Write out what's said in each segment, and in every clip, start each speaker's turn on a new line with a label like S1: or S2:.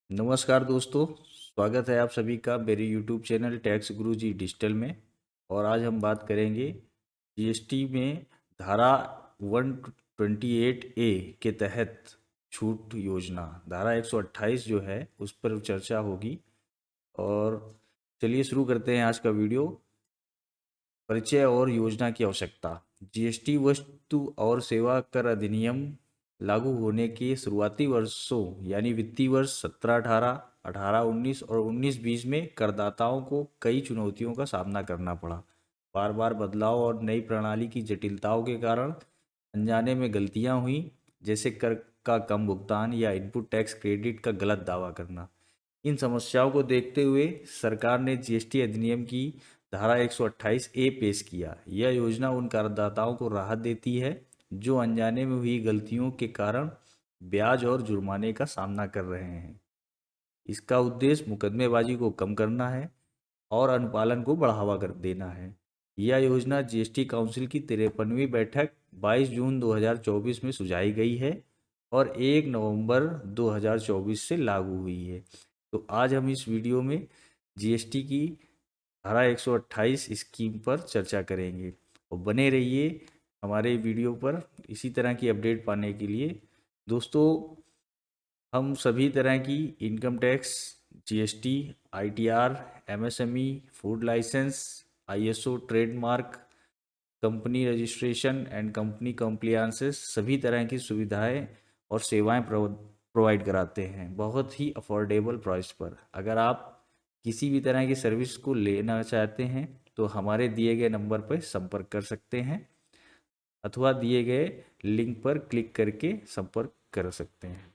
S1: नमस्कार दोस्तों, स्वागत है आप सभी का मेरे YouTube चैनल टैक्स गुरुजी डिजिटल में। और आज हम बात करेंगे जीएसटी में धारा 128 ए के तहत छूट योजना धारा 128 जो है उस पर चर्चा होगी। और चलिए शुरू करते हैं आज का वीडियो। परिचय और योजना की आवश्यकता। जीएसटी वस्तु और सेवा कर अधिनियम लागू होने के शुरुआती वर्षों यानी वित्तीय वर्ष 17-18, 18-19 और 19-20 में करदाताओं को कई चुनौतियों का सामना करना पड़ा। बार बार बदलाव और नई प्रणाली की जटिलताओं के कारण अनजाने में गलतियां हुई, जैसे कर का कम भुगतान या इनपुट टैक्स क्रेडिट का गलत दावा करना। इन समस्याओं को देखते हुए सरकार ने जीएसटी अधिनियम की धारा 128 ए पेश किया। यह योजना उन करदाताओं को राहत देती है जो अनजाने में हुई गलतियों के कारण ब्याज और जुर्माने का सामना कर रहे हैं। इसका उद्देश्य मुकदमेबाजी को कम करना है और अनुपालन को बढ़ावा कर देना है। यह योजना जीएसटी काउंसिल की 53वीं बैठक 22 जून 2024 में सुझाई गई है और 1 नवंबर 2024 से लागू हुई है। तो आज हम इस वीडियो में जीएसटी की धारा 128 स्कीम पर चर्चा करेंगे। और बने रहिए हमारे वीडियो पर इसी तरह की अपडेट पाने के लिए। दोस्तों, हम सभी तरह की income tax, GST, ITR, MSME, food licence, ISO, trademark, company registration and company compliances सभी तरह की सुविधाएं और सेवाएं प्रोवाइड कराते हैं बहुत ही अफोर्डेबल प्राइस पर। अगर आप किसी भी तरह की सर्विस को लेना चाहते हैं तो हमारे दिए गए नंबर पर संपर्क कर सकते हैं अथवा दिए गए लिंक पर क्लिक करके संपर्क कर सकते हैं।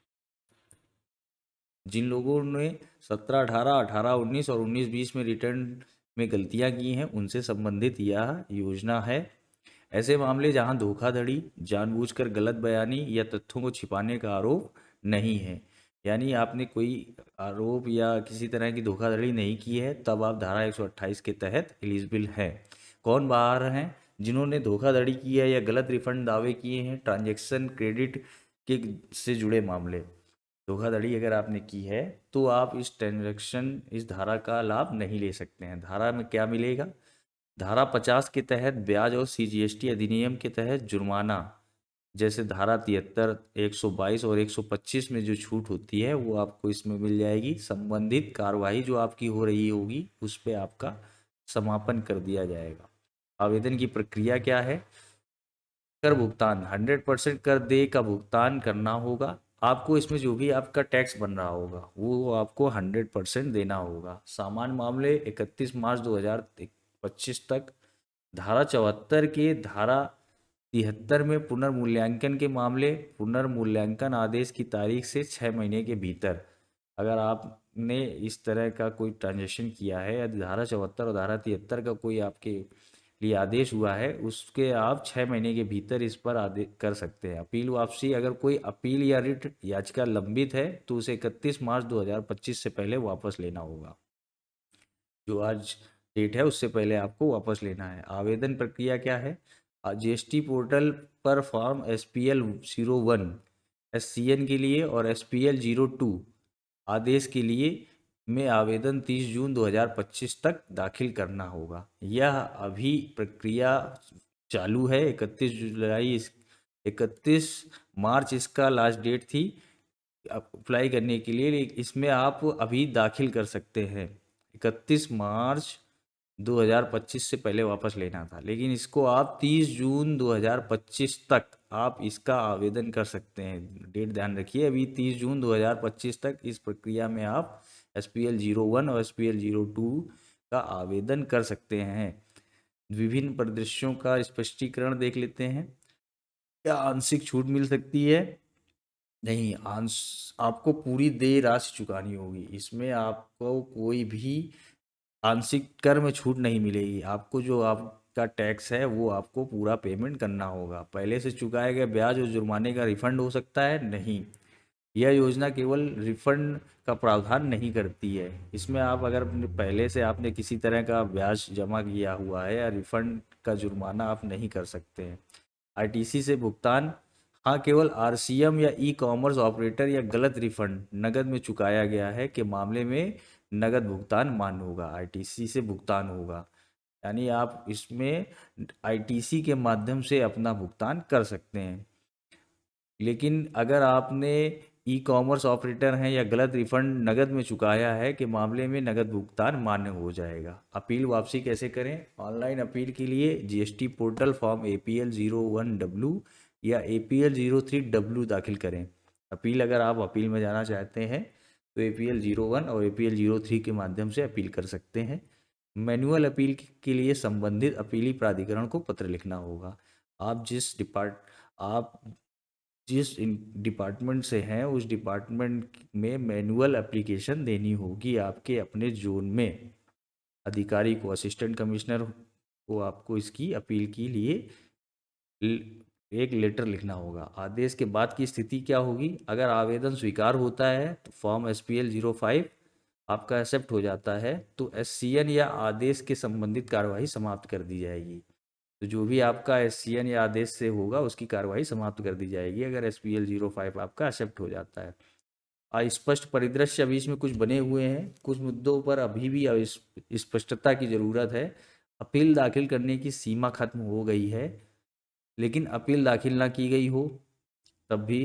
S1: जिन लोगों ने 17-18, 18-19 और 19-20 में रिटर्न में गलतियां की हैं उनसे संबंधित यह योजना है। ऐसे मामले जहां धोखाधड़ी, जानबूझकर गलत बयानी या तथ्यों को छिपाने का आरोप नहीं है, यानी आपने कोई आरोप या किसी तरह की धोखाधड़ी नहीं की है, तब आप धारा 128 के तहत एलिजिबल हैं। कौन बाहर हैं? जिन्होंने धोखाधड़ी की है या गलत रिफंड दावे किए हैं, ट्रांजैक्शन क्रेडिट के से जुड़े मामले। धोखाधड़ी अगर आपने की है तो आप इस धारा का लाभ नहीं ले सकते हैं। धारा में क्या मिलेगा? धारा 50 के तहत ब्याज और सीजीएसटी अधिनियम के तहत जुर्माना, जैसे धारा 73, 122 और 125 में जो छूट होती है वो आपको इसमें मिल जाएगी। संबंधित कार्रवाई जो आपकी हो रही होगी उस पे आपका समापन कर दिया जाएगा। आवेदन की प्रक्रिया क्या है? कर भुगतान 100% कर देय का भुगतान करना होगा। आपको इसमें जो भी आपका टैक्स बन रहा होगा वो आपको 100% देना होगा। सामान्य मामले 31 मार्च 2025 तक। धारा 74 के धारा 73 में पुनर्मूल्यांकन के मामले पुनर्मूल्यांकन आदेश की तारीख से 6 महीने के भीतर अगर आपने इस तरह का कोई ट्रांजेक्शन किया है या धारा 74 और धारा 73 का कोई आपके लिए आदेश हुआ है उसके आप 6 महीने के भीतर इस पर आदेश कर सकते हैं। अपील वापसी, अगर कोई अपील या रिट याचिका लंबित है तो उसे 31 मार्च 2025 से पहले वापस लेना होगा। जो आज डेट है उससे पहले आपको वापस लेना है। आवेदन प्रक्रिया क्या है? जीएसटी पोर्टल पर फॉर्म SPL 01 SCN के लिए और SPL 02 आदेश के लिए में आवेदन 30 जून 2025 तक दाखिल करना होगा। यह अभी प्रक्रिया चालू है। 31 मार्च इसका लास्ट डेट थी अप्लाई करने के लिए। इसमें आप अभी दाखिल कर सकते हैं। 31 मार्च 2025 से पहले वापस लेना था, लेकिन इसको आप 30 जून 2025 तक आप इसका आवेदन कर सकते हैं। डेट ध्यान रखिए, अभी 30 जून 2025 तक इस प्रक्रिया में आप SPL 01 और SPL 02 का आवेदन कर सकते हैं। विभिन्न परिदृश्यों का स्पष्टीकरण देख लेते हैं। क्या आंशिक छूट मिल सकती है? नहीं, आंश आपको पूरी देय राशि चुकानी होगी। इसमें आपको कोई भी आंशिक कर में छूट नहीं मिलेगी। आपको जो आपका टैक्स है वो आपको पूरा पेमेंट करना होगा। पहले से चुकाए गए ब्याज और जुर्माने का रिफंड हो सकता है? नहीं। यह योजना केवल रिफंड का प्रावधान नहीं करती है। इसमें आप अगर पहले से आपने किसी तरह का ब्याज जमा किया हुआ है या रिफंड का जुर्माना आप नहीं कर सकते हैं। आईटीसी से भुगतान हाँ, केवल आरसीएम या ई कॉमर्स ऑपरेटर या गलत रिफंड नकद में चुकाया गया है के मामले में नकद भुगतान मान्य होगा, आईटीसी से भुगतान होगा। यानी आप इसमें आईटीसी के माध्यम से अपना भुगतान कर सकते हैं। लेकिन अगर आपने ई कॉमर्स ऑपरेटर हैं या गलत रिफंड नकद में चुकाया है के मामले में नकद भुगतान मान्य हो जाएगा। अपील वापसी कैसे करें? ऑनलाइन अपील के लिए GST portal form APL 01W या APL 03W दाखिल करें। अपील अगर आप अपील में जाना चाहते हैं तो APL 01 और APL 03 के माध्यम से अपील कर सकते हैं। मैनुअल अपील के लिए संबंधित अपीली प्राधिकरण को पत्र लिखना होगा। आप जिस डिपार्टमेंट से हैं उस डिपार्टमेंट में मैनुअल एप्लीकेशन देनी होगी आपके अपने जोन में। अधिकारी को, असिस्टेंट कमिश्नर को आपको इसकी अपील के लिए एक लेटर लिखना होगा। आदेश के बाद की स्थिति क्या होगी? अगर आवेदन स्वीकार होता है तो फॉर्म SPL 05 आपका एक्सेप्ट हो जाता है तो SCN या आदेश के संबंधित कार्यवाही समाप्त कर दी जाएगी। तो जो भी आपका SCN या आदेश से होगा उसकी कार्रवाई समाप्त कर दी जाएगी अगर SPL 05 आपका एक्सेप्ट हो जाता है। अस्पष्ट परिदृश्य अभी इसमें कुछ बने हुए हैं, कुछ मुद्दों पर अभी भी स्पष्टता की ज़रूरत है। अपील दाखिल करने की सीमा खत्म हो गई है, लेकिन अपील दाखिल ना की गई हो तब भी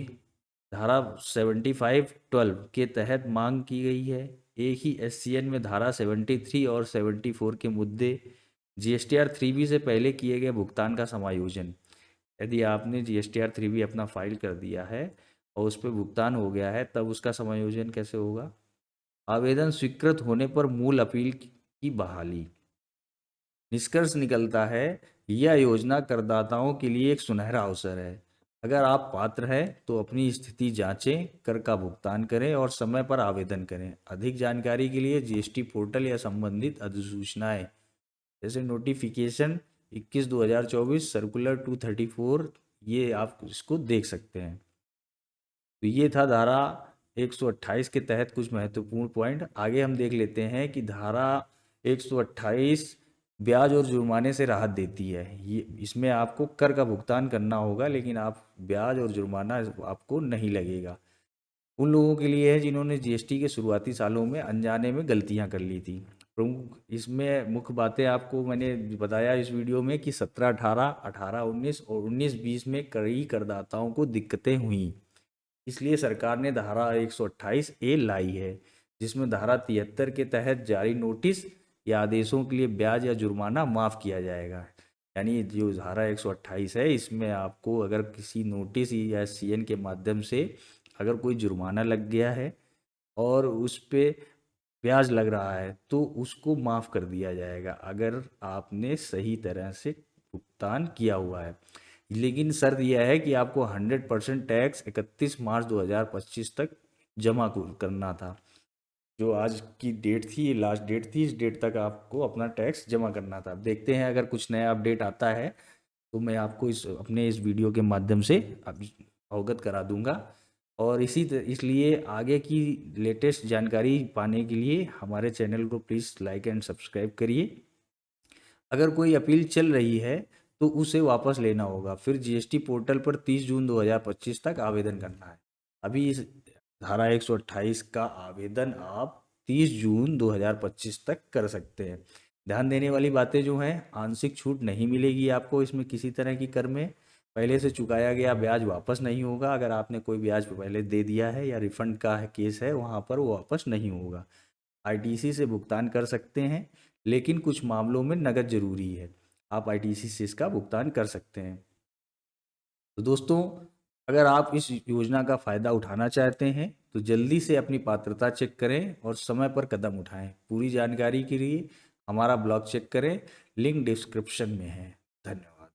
S1: धारा 75(12) के तहत मांग की गई है। एक ही SCN में धारा 73 और 74 के मुद्दे GSTR 3B से पहले किए गए भुगतान का समायोजन। यदि आपने GSTR 3B अपना फाइल कर दिया है और उस पर भुगतान हो गया है तब उसका समायोजन कैसे होगा? आवेदन स्वीकृत होने पर मूल अपील की बहाली। निष्कर्ष निकलता है यह योजना करदाताओं के लिए एक सुनहरा अवसर है। अगर आप पात्र हैं तो अपनी स्थिति जांचें, कर का भुगतान करें और समय पर आवेदन करें। अधिक जानकारी के लिए GST पोर्टल या संबंधित अधिसूचनाएं जैसे नोटिफिकेशन 21/2024 सर्कुलर 234 ये आप इसको देख सकते हैं। तो ये था धारा 128 के तहत कुछ महत्वपूर्ण पॉइंट। आगे हम देख लेते हैं कि धारा 128 ब्याज और जुर्माने से राहत देती है। ये इसमें आपको कर का भुगतान करना होगा लेकिन आप ब्याज और जुर्माना आपको नहीं लगेगा। उन लोगों के लिए है जिन्होंने GST के शुरुआती सालों में अनजाने में गलतियां कर ली थी। प्रमुख इसमें मुख्य बातें आपको मैंने बताया इस वीडियो में कि 17-18, 18-19 और 19-20 में कई करदाताओं को दिक्कतें हुई। इसलिए सरकार ने धारा 128A लाई है, जिसमें धारा 73 के तहत जारी नोटिस या आदेशों के लिए ब्याज या जुर्माना माफ़ किया जाएगा। यानी जो धारा 128 है इसमें आपको अगर किसी नोटिस या SCN के माध्यम से अगर कोई जुर्माना लग गया है और उस पे ब्याज लग रहा है तो उसको माफ़ कर दिया जाएगा अगर आपने सही तरह से भुगतान किया हुआ है। लेकिन शर्त यह है कि आपको 100% टैक्स 31 मार्च 2025 तक जमा करना था। जो आज की डेट थी, ये लास्ट डेट थी, इस डेट तक आपको अपना टैक्स जमा करना था। अब देखते हैं अगर कुछ नया अपडेट आता है तो मैं आपको इस वीडियो के माध्यम से अवगत करा दूंगा। और इसलिए आगे की लेटेस्ट जानकारी पाने के लिए हमारे चैनल को प्लीज़ लाइक एंड सब्सक्राइब करिए। अगर कोई अपील चल रही है तो उसे वापस लेना होगा, फिर GST पोर्टल पर 30 जून 2025 तक आवेदन करना है। अभी इस धारा 128 का आवेदन आप 30 जून 2025 तक कर सकते हैं। ध्यान देने वाली बातें जो हैं, आंशिक छूट नहीं मिलेगी आपको इसमें किसी तरह की कर में। पहले से चुकाया गया ब्याज वापस नहीं होगा। अगर आपने कोई ब्याज पहले दे दिया है या रिफंड का केस है वहाँ पर वो वापस नहीं होगा। ITC से भुगतान कर सकते हैं, लेकिन कुछ मामलों में नकद जरूरी है। आप ITC से इसका भुगतान कर सकते हैं। तो दोस्तों, अगर आप इस योजना का फ़ायदा उठाना चाहते हैं तो जल्दी से अपनी पात्रता चेक करें और समय पर कदम उठाएं। पूरी जानकारी के लिए हमारा ब्लॉग चेक करें, लिंक डिस्क्रिप्शन में है। धन्यवाद।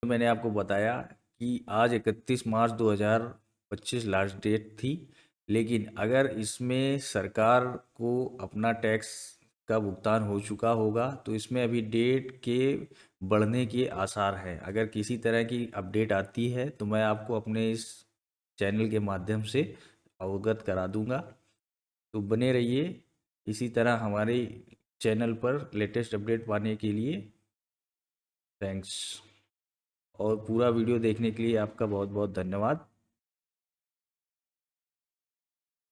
S1: तो मैंने आपको बताया कि आज 31 मार्च 2025 लास्ट डेट थी, लेकिन अगर इसमें सरकार को अपना टैक्स का भुगतान हो चुका होगा तो इसमें अभी डेट के बढ़ने के आसार हैं। अगर किसी तरह की अपडेट आती है तो मैं आपको अपने इस चैनल के माध्यम से अवगत करा दूंगा। तो बने रहिए इसी तरह हमारे चैनल पर लेटेस्ट अपडेट पाने के लिए। थैंक्स। और पूरा वीडियो देखने के लिए आपका बहुत बहुत धन्यवाद।